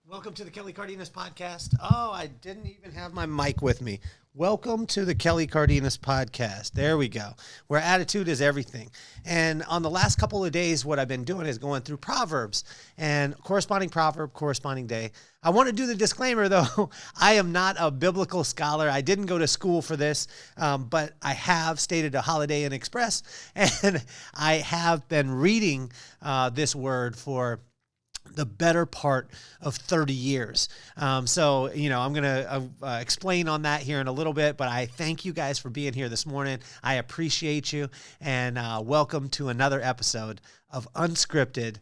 Welcome to the Kelly Cardenas Podcast. Oh, I didn't even have my mic with me. Welcome to the Kelly Cardenas Podcast. There we go, where attitude is everything. And on the last couple of days, what I've been doing is going through Proverbs and corresponding proverb, corresponding day. I want to do the disclaimer, though. I am not a biblical scholar. I didn't go to school for this, but I have stated a Holiday Inn Express, and I have been reading this word for the better part of 30 years. I'm going to explain on that here in a little bit, but I thank you guys for being here this morning. I appreciate you, and welcome to another episode of Unscripted,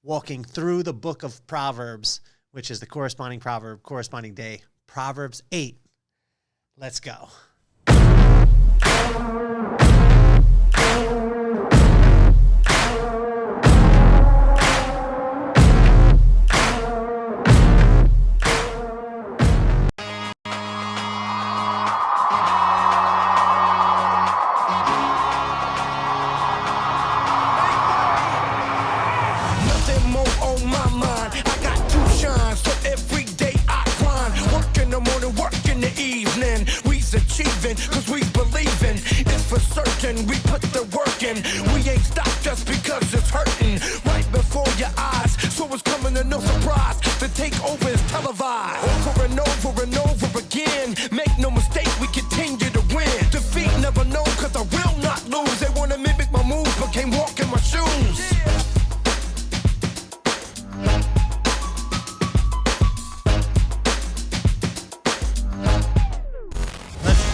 walking through the book of Proverbs, which is the corresponding proverb, corresponding day, Proverbs 8. Let's go. Cause we believin', it's for certain, we put the work in. We ain't stopped just because it's hurting. Right before your eyes, so it's coming to no surprise. The takeover is televised. Over and over and over again. Make no mistake, we continue to win. Defeat never known, cause I will not lose. They wanna mimic my moves, but can't walk in my shoes.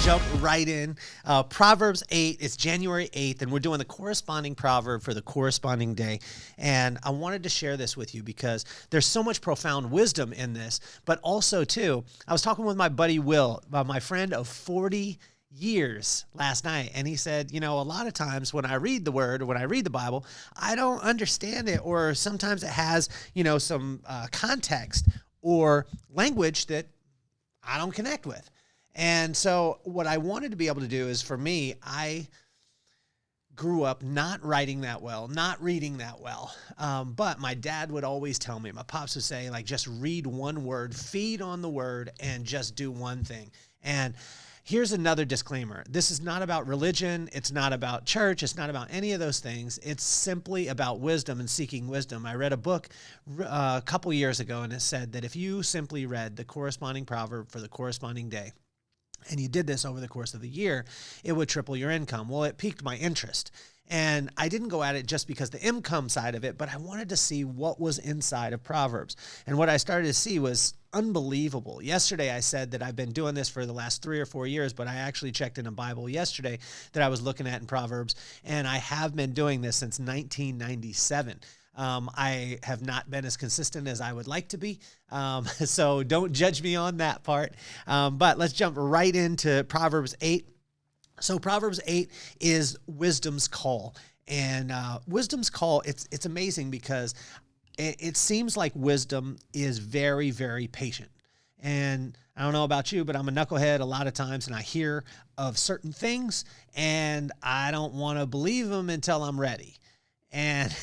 Jump right in. Proverbs 8, it's January 8th, and we're doing the corresponding proverb for the corresponding day. And I wanted to share this with you because there's so much profound wisdom in this, but also, too, I was talking with my buddy Will, my friend of 40 years last night, and he said, a lot of times when I read the word or when I read the Bible, I don't understand it, or sometimes it has, some context or language that I don't connect with. And so what I wanted to be able to do is, for me, I grew up not writing that well, not reading that well. But my dad would always tell me, my pops would say, just read one word, feed on the word, and just do one thing. And here's another disclaimer. This is not about religion. It's not about church. It's not about any of those things. It's simply about wisdom and seeking wisdom. I read a book a couple years ago, and it said that if you simply read the corresponding proverb for the corresponding day, and you did this over the course of the year, it would triple your income. Well, it piqued my interest. And I didn't go at it just because the income side of it, but I wanted to see what was inside of Proverbs. And what I started to see was unbelievable. Yesterday, I said that I've been doing this for the last 3 or 4 years, but I actually checked in a Bible yesterday that I was looking at in Proverbs, and I have been doing this since 1997. I have not been as consistent as I would like to be, so don't judge me on that part. But let's jump right into Proverbs 8. So Proverbs 8 is wisdom's call. And wisdom's call, it's amazing because it seems like wisdom is very, very patient. And I don't know about you, but I'm a knucklehead a lot of times, and I hear of certain things, and I don't want to believe them until I'm ready. And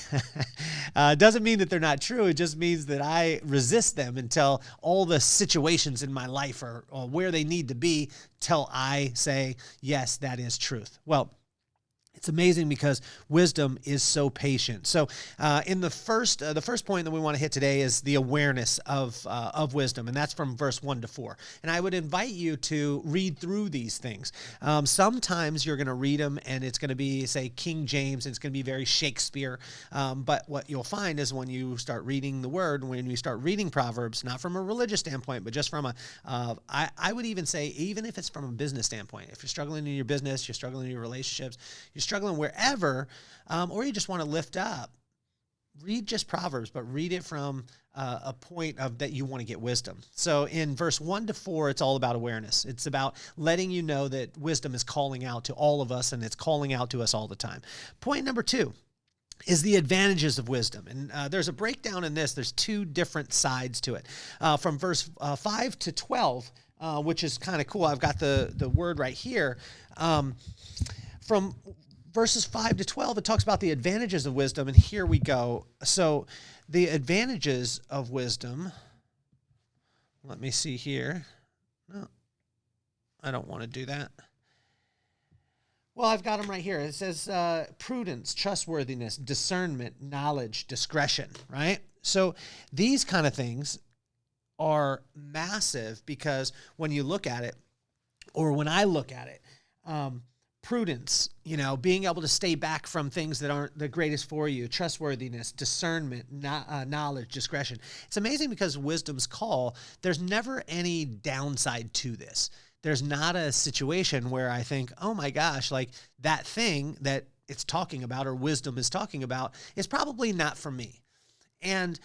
it doesn't mean that they're not true. It just means that I resist them until all the situations in my life are where they need to be till I say, yes, that is truth. Well, it's amazing because wisdom is so patient. So in the first point that we want to hit today is the awareness of wisdom, and that's from verse 1 to 4. And I would invite you to read through these things. Sometimes you're going to read them, and it's going to be, say, King James, and it's going to be very Shakespeare. But what you'll find is when you start reading the Word, when you start reading Proverbs, not from a religious standpoint, but just from I would even say, even if it's from a business standpoint, if you're struggling in your business, you're struggling in your relationships, you're struggling wherever, or you just want to lift up, read just Proverbs, but read it from a point of that you want to get wisdom. So in verse 1 to 4, it's all about awareness. It's about letting you know that wisdom is calling out to all of us, and it's calling out to us all the time. Point number 2 is the advantages of wisdom. And there's a breakdown in this. There's 2 different sides to it. From verse 5 to 12, which is kind of cool. I've got the word right here. From verses 5 to 12, it talks about the advantages of wisdom, and here we go. So the advantages of wisdom, let me see here. No, I don't want to do that. Well, I've got them right here. It says prudence, trustworthiness, discernment, knowledge, discretion, right? So these kind of things are massive because when you look at it, or when I look at it, prudence, being able to stay back from things that aren't the greatest for you, trustworthiness, discernment, knowledge, discretion. It's amazing because wisdom's call, there's never any downside to this. There's not a situation where I think, oh my gosh, like that thing that it's talking about or wisdom is talking about is probably not for me. And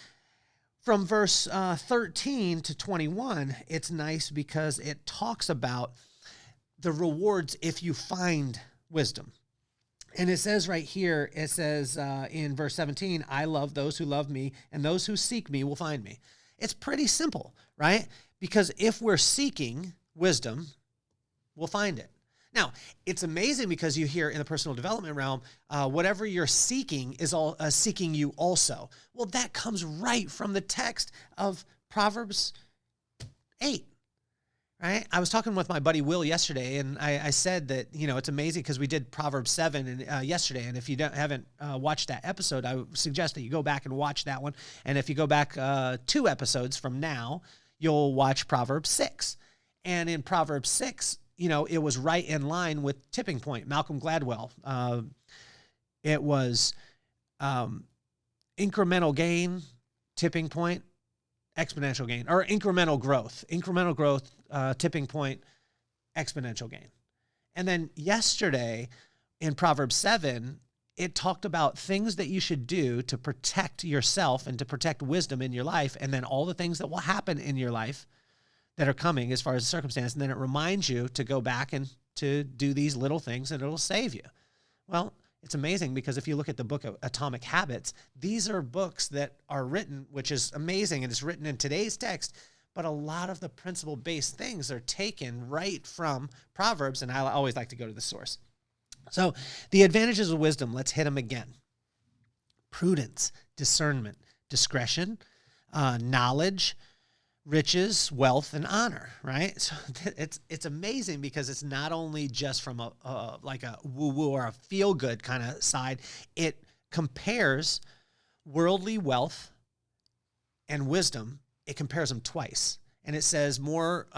from verse 13 to 21, it's nice because it talks about the rewards if you find wisdom. And it says right here, it says in verse 17, I love those who love me, and those who seek me will find me. It's pretty simple, right? Because if we're seeking wisdom, we'll find it. Now, it's amazing because you hear in the personal development realm, whatever you're seeking is all seeking you also. Well, that comes right from the text of Proverbs 8. Right? I was talking with my buddy Will yesterday, and I said that, it's amazing because we did Proverbs 7 yesterday, and if you haven't watched that episode, I would suggest that you go back and watch that one. And if you go back 2 episodes from now, you'll watch Proverbs 6. And in Proverbs 6, it was right in line with Tipping Point, Malcolm Gladwell. It was incremental gain, tipping point, exponential gain, or incremental growth, tipping point, exponential gain. And then yesterday in Proverbs 7, it talked about things that you should do to protect yourself and to protect wisdom in your life, and then all the things that will happen in your life that are coming as far as the circumstance. And then it reminds you to go back and to do these little things, and it'll save you. Well, it's amazing because if you look at the book of Atomic Habits, these are books that are written, which is amazing, and it's written in today's text, but a lot of the principle-based things are taken right from Proverbs, and I always like to go to the source. So the advantages of wisdom, let's hit them again. Prudence, discernment, discretion, knowledge, riches, wealth, and honor, right? So it's amazing because it's not only just from a woo-woo or a feel-good kind of side. It compares worldly wealth and wisdom. It compares them twice. And it says more,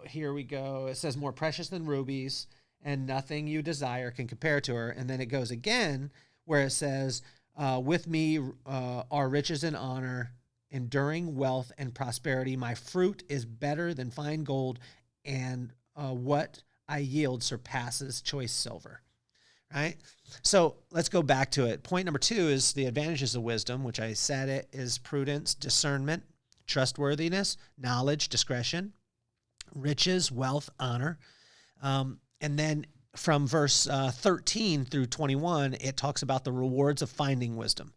here we go. It says more precious than rubies, and nothing you desire can compare to her. And then it goes again where it says, with me are riches and honor, enduring wealth and prosperity. My fruit is better than fine gold, and what I yield surpasses choice silver. Right? So let's go back to it. Point number 2 is the advantages of wisdom, which I said it is prudence, discernment, trustworthiness, knowledge, discretion, riches, wealth, honor. And then from verse 13 through 21, it talks about the rewards of finding wisdom.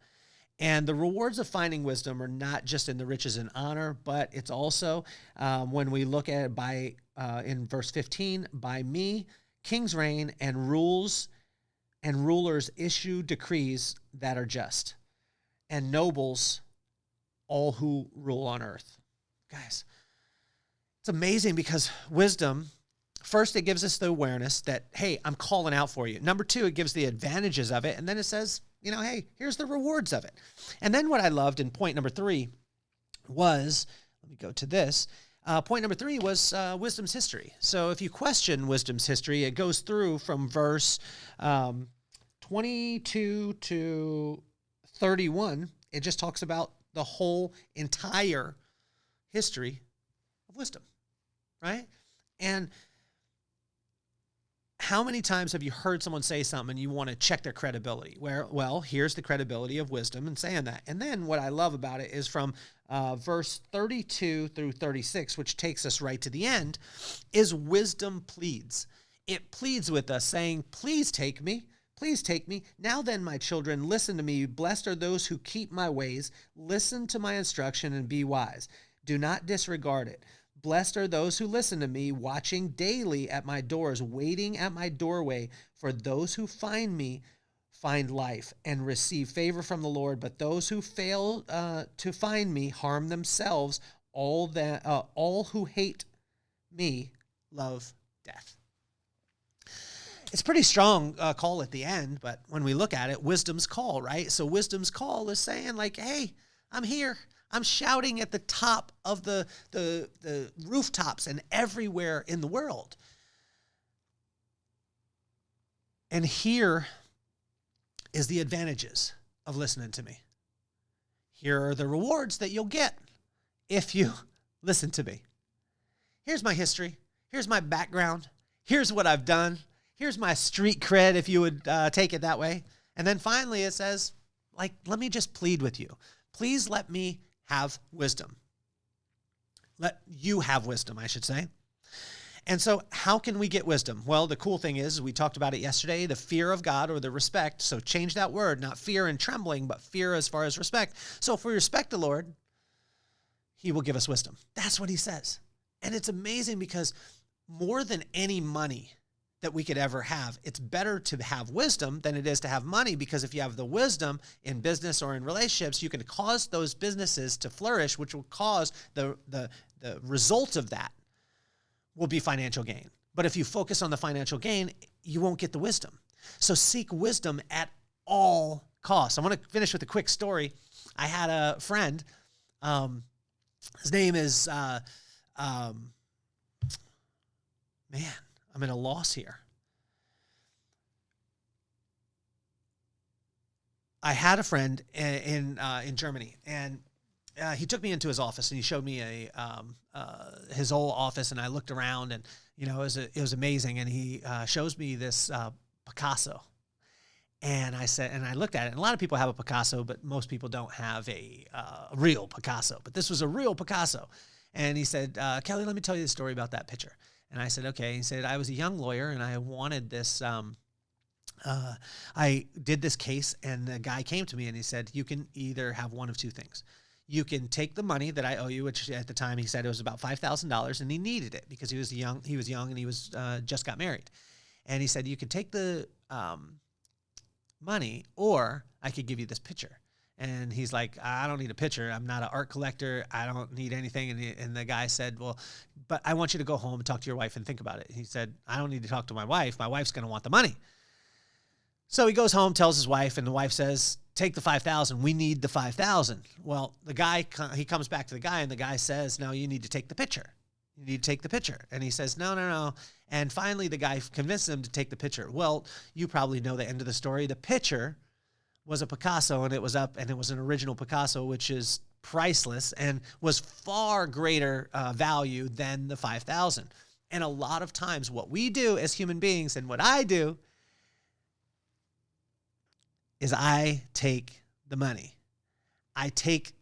And the rewards of finding wisdom are not just in the riches and honor, but it's also when we look at it in verse 15, by me, kings reign and rulers issue decrees that are just, and nobles, all who rule on earth. Guys, it's amazing because wisdom, first, it gives us the awareness that, hey, I'm calling out for you. Number 2, it gives the advantages of it. And then it says, hey, here's the rewards of it. And then what I loved in point number 3 was, let me go to this. Point number 3 was wisdom's history. So if you question wisdom's history, it goes through from verse 22 to 31. It just talks about the whole entire history of wisdom, right? And how many times have you heard someone say something and you want to check their credibility? Well, here's the credibility of wisdom and saying that. And then what I love about it is from verse 32 through 36, which takes us right to the end, is wisdom pleads. It pleads with us saying, please take me. Please take me. Now then, my children, listen to me. Blessed are those who keep my ways. Listen to my instruction and be wise. Do not disregard it. Blessed are those who listen to me, watching daily at my doors, waiting at my doorway. For those who find me find life and receive favor from the Lord. But those who fail to find me harm themselves. all who hate me love death. It's a pretty strong call at the end, but when we look at it, wisdom's call, right? So wisdom's call is saying like, hey, I'm here. I'm shouting at the top of the rooftops and everywhere in the world. And here is the advantages of listening to me. Here are the rewards that you'll get if you listen to me. Here's my history. Here's my background. Here's what I've done. Here's my street cred, if you would take it that way. And then finally it says, like, let me just plead with you. Please let me have wisdom. Let you have wisdom, I should say. And so how can we get wisdom? Well, the cool thing is, we talked about it yesterday, the fear of God, or the respect. So change that word, not fear and trembling, but fear as far as respect. So if we respect the Lord, he will give us wisdom. That's what he says. And it's amazing because more than any money that we could ever have, it's better to have wisdom than it is to have money, because if you have the wisdom in business or in relationships, you can cause those businesses to flourish, which will cause the result of that will be financial gain. But if you focus on the financial gain, you won't get the wisdom. So seek wisdom at all costs. I want to finish with a quick story. I had a friend, his name is, man, I'm at a loss here. I had a friend in Germany, and he took me into his office and he showed me his whole office, and I looked around, and it was amazing. And he shows me this Picasso, and I looked at it. And a lot of people have a Picasso, but most people don't have a real Picasso. But this was a real Picasso, and he said, "Kelly, let me tell you the story about that picture." And I said, okay. He said, I was a young lawyer and I wanted this, I did this case, and the guy came to me and he said, you can either have one of two things. You can take the money that I owe you, which at the time he said it was about $5,000, and he needed it because he was young and he was just got married. And he said, you could take the money, or I could give you this picture. And he's like, I don't need a picture. I'm not an art collector. I don't need anything. And the guy said, well, but I want you to go home and talk to your wife and think about it. He said, I don't need to talk to my wife. My wife's going to want the money. So he goes home, tells his wife, and the wife says, take the $5,000. We need the $5,000. Well, the guy, he comes back to the guy, and the guy says, no, you need to take the picture. You need to take the picture. And he says, no. And finally, the guy convinces him to take the picture. Well, you probably know the end of the story. The picture was a Picasso, and it was up, and it was an original Picasso, which is priceless and was far greater value than the $5,000. And a lot of times what we do as human beings, and what I do, is I take the money. I take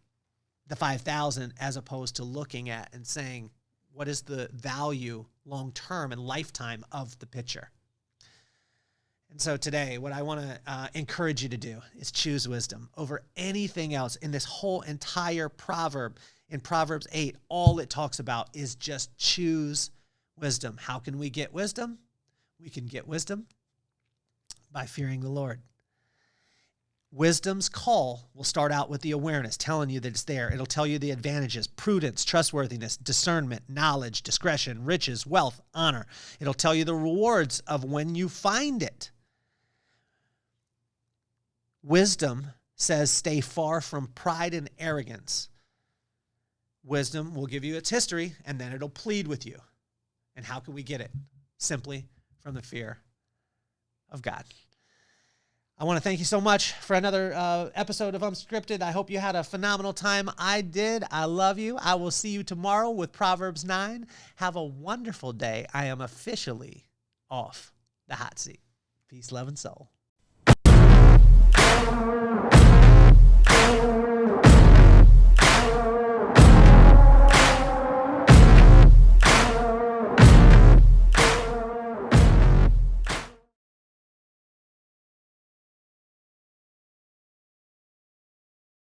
the $5,000 as opposed to looking at and saying, what is the value long-term and lifetime of the picture? And so today, what I want to encourage you to do is choose wisdom over anything else in this whole entire proverb. In Proverbs 8, all it talks about is just choose wisdom. How can we get wisdom? We can get wisdom by fearing the Lord. Wisdom's call will start out with the awareness, telling you that it's there. It'll tell you the advantages: prudence, trustworthiness, discernment, knowledge, discretion, riches, wealth, honor. It'll tell you the rewards of when you find it. Wisdom says stay far from pride and arrogance. Wisdom will give you its history, and then it'll plead with you. And how can we get it? Simply from the fear of God. I want to thank you so much for another episode of Unscripted. I hope you had a phenomenal time. I did. I love you. I will see you tomorrow with Proverbs 9. Have a wonderful day. I am officially off the hot seat. Peace, love, and soul.